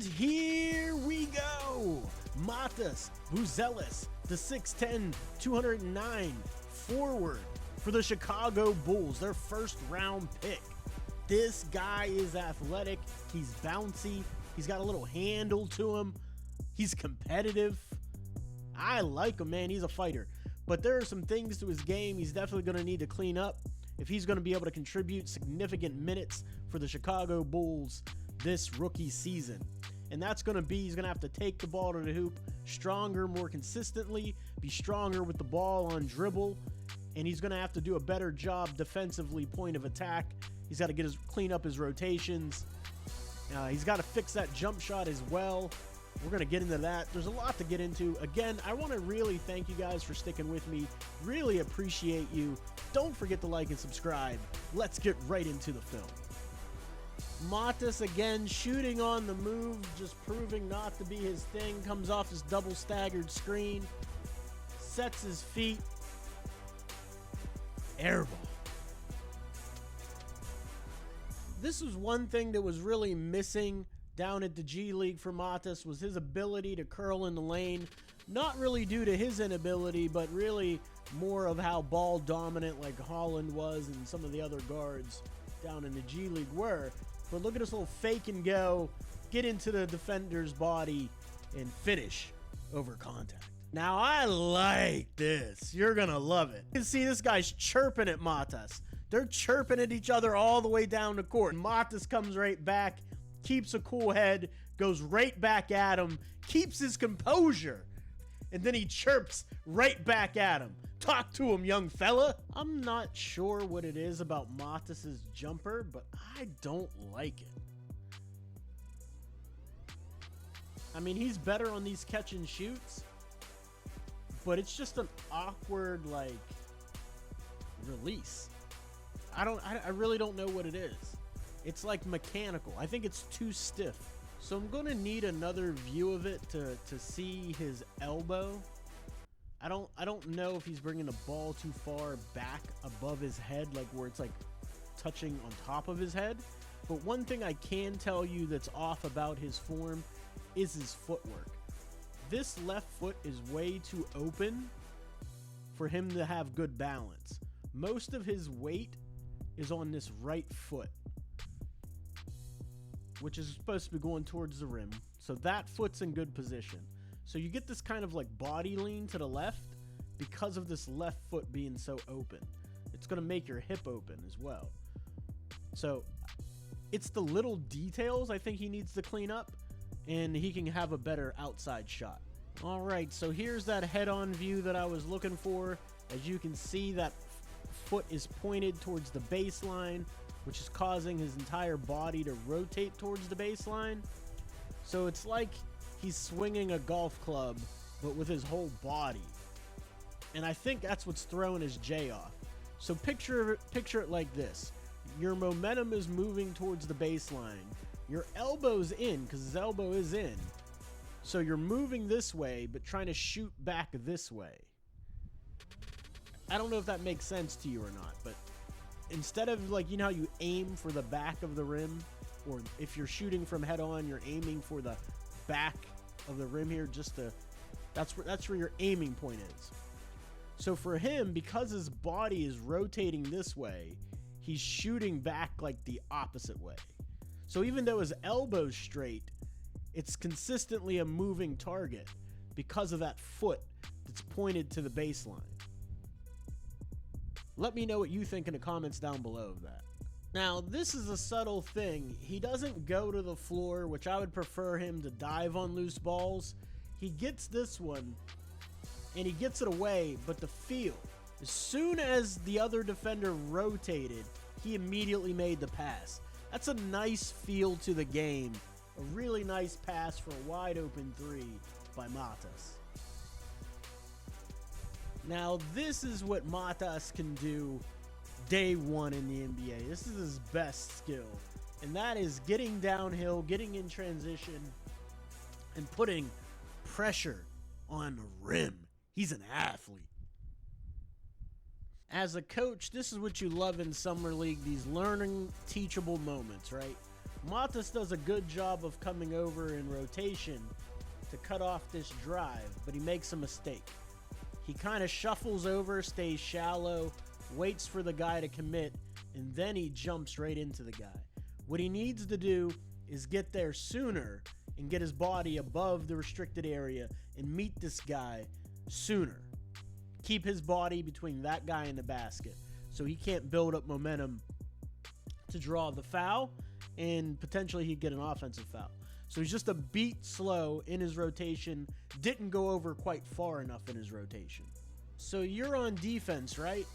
And here we go. Matas Buzelis, the 6'10", 209 forward for the Chicago Bulls, their first round pick. This guy is athletic, he's bouncy, he's got a little handle to him, he's competitive. I like him, man, he's a fighter. But there are some things to his game he's definitely going to need to clean up if he's going to be able to contribute significant minutes for the Chicago Bulls this rookie season. And that's going to be, he's going to have to take the ball to the hoop stronger, more consistently, be stronger with the ball on dribble, and he's going to have to do a better job defensively, point of attack. He's got to clean up his rotations. He's got to fix that jump shot as well. We're going to get into that. There's a lot to get into. Again, I want to really thank you guys for sticking with me. Really appreciate you. Don't forget to like and subscribe. Let's get right into the film. Matas again shooting on the move, just proving not to be his thing. Comes off his double staggered screen. Sets his feet. Airball. This was one thing that was really missing down at the G League for Matas, was his ability to curl in the lane. Not really due to his inability, but really more of how ball dominant like Holland was and some of the other guards down in the G League were. But look at this little fake and go, get into the defender's body and finish over contact. Now I like this. You're gonna love it. You can see this guy's chirping at Matas. They're chirping at each other all the way down the court. Matas comes right back, keeps a cool head, goes right back at him, keeps his composure, and then he chirps right back at him. Talk to him, young fella. I'm not sure what it is about Matas's jumper, but I don't like it. I mean, he's better on these catch and shoots, but it's just an awkward, like, release. I really don't know what it is. It's like mechanical. I think it's too stiff. So I'm going to need another view of it to see his elbow. I don't know if he's bringing the ball too far back above his head, like where it's like touching on top of his head. But one thing I can tell you that's off about his form is his footwork. This left foot is way too open for him to have good balance. Most of his weight is on this right foot, which is supposed to be going towards the rim. So that foot's in good position. So you get this kind of like body lean to the left because of this left foot being so open. It's going to make your hip open as well. So it's the little details I think he needs to clean up, and he can have a better outside shot. All right, so here's that head-on view that I was looking for. As you can see, that foot is pointed towards the baseline, which is causing his entire body to rotate towards the baseline. So it's like he's swinging a golf club, but with his whole body. And I think that's what's throwing his J off. So picture it like this. Your momentum is moving towards the baseline. Your elbow's in, because his elbow is in. So you're moving this way, but trying to shoot back this way. I don't know if that makes sense to you or not, but instead of, like, you know how you aim for the back of the rim, or if you're shooting from head on, you're aiming for the back of the rim here, that's where your aiming point is. So for him, because his body is rotating this way, he's shooting back like the opposite way. So even though his elbow's straight, it's consistently a moving target because of that foot that's pointed to the baseline. Let me know what you think in the comments down below of that. Now, this is a subtle thing. He doesn't go to the floor, which I would prefer him to dive on loose balls. He gets this one, and he gets it away, but the feel, as soon as the other defender rotated, he immediately made the pass. That's a nice feel to the game. A really nice pass for a wide open three by Matas. Now, this is what Matas can do day one in the NBA. This is his best skill, and that is getting downhill, getting in transition, and putting pressure on the rim. He's an athlete. As a coach, this is what you love in Summer League, these learning, teachable moments, right? Matas does a good job of coming over in rotation to cut off this drive, but he makes a mistake. He kind of shuffles over, stays shallow, waits for the guy to commit, and then he jumps right into the guy. What he needs to do is get there sooner and get his body above the restricted area and meet this guy sooner. Keep his body between that guy and the basket so he can't build up momentum to draw the foul, and potentially he'd get an offensive foul. So he's just a beat slow in his rotation, didn't go over quite far enough in his rotation. So you're on defense, right?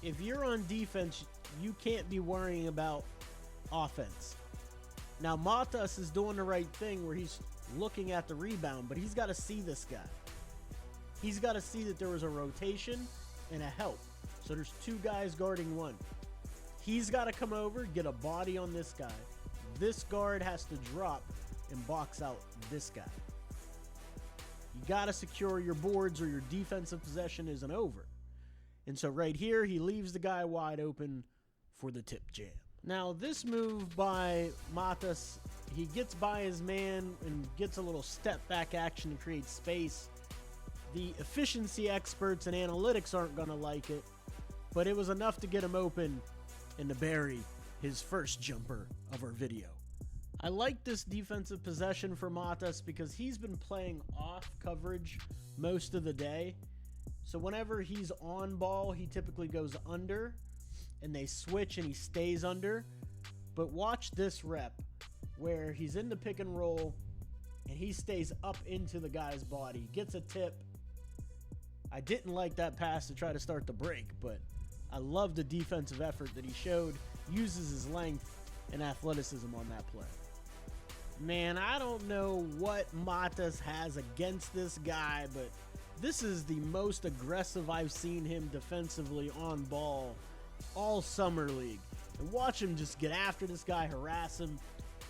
If you're on defense, you can't be worrying about offense. Now Matas is doing the right thing where he's looking at the rebound, but he's got to see this guy. He's got to see that there was a rotation and a help. So there's two guys guarding one. He's got to come over, get a body on this guy. This guard has to drop and box out this guy. You got to secure your boards or your defensive possession isn't over. And so right here, he leaves the guy wide open for the tip jam. Now this move by Matas, he gets by his man and gets a little step back action to create space. The efficiency experts and analytics aren't going to like it, but it was enough to get him open and to bury his first jumper of our video. I like this defensive possession for Matas because he's been playing off coverage most of the day. So whenever he's on ball, he typically goes under and they switch and he stays under. But watch this rep where he's in the pick and roll and he stays up into the guy's body, gets a tip. I didn't like that pass to try to start the break, but I love the defensive effort that he showed, uses his length and athleticism on that play. Man, I don't know what Matas has against this guy, but this is the most aggressive I've seen him defensively on ball all summer league. And watch him just get after this guy, harass him,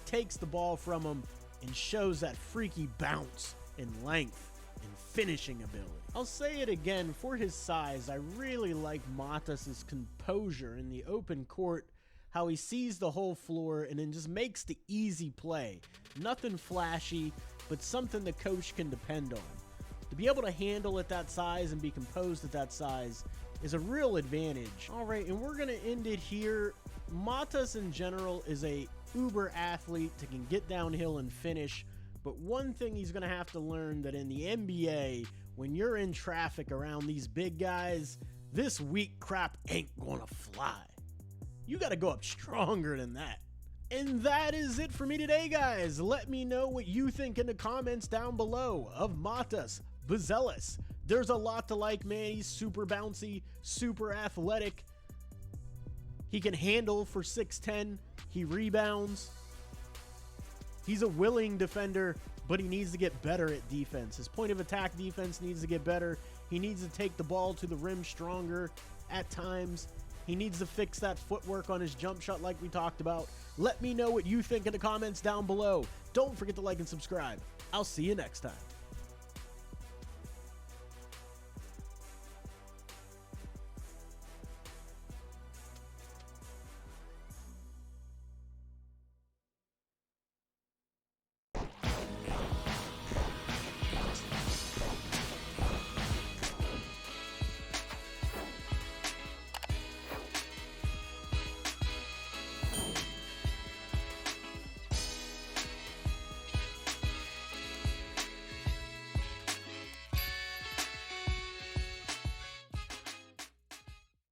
takes the ball from him, and shows that freaky bounce and length and finishing ability. I'll say it again, for his size, I really like Matas' composure in the open court, how he sees the whole floor and then just makes the easy play. Nothing flashy, but something the coach can depend on. To be able to handle at that size and be composed at that size is a real advantage. All right, and we're going to end it here. Matas in general is a uber athlete that can get downhill and finish, but one thing he's going to have to learn that in the NBA, when you're in traffic around these big guys, this weak crap ain't going to fly. You got to go up stronger than that. And that is it for me today, guys. Let me know what you think in the comments down below of Matas Buzelis. There's a lot to like, man. He's super bouncy, super athletic. He can handle for 6'10". He rebounds. He's a willing defender, but he needs to get better at defense. His point of attack defense needs to get better. He needs to take the ball to the rim stronger at times. He needs to fix that footwork on his jump shot like we talked about. Let me know what you think in the comments down below. Don't forget to like and subscribe. I'll see you next time.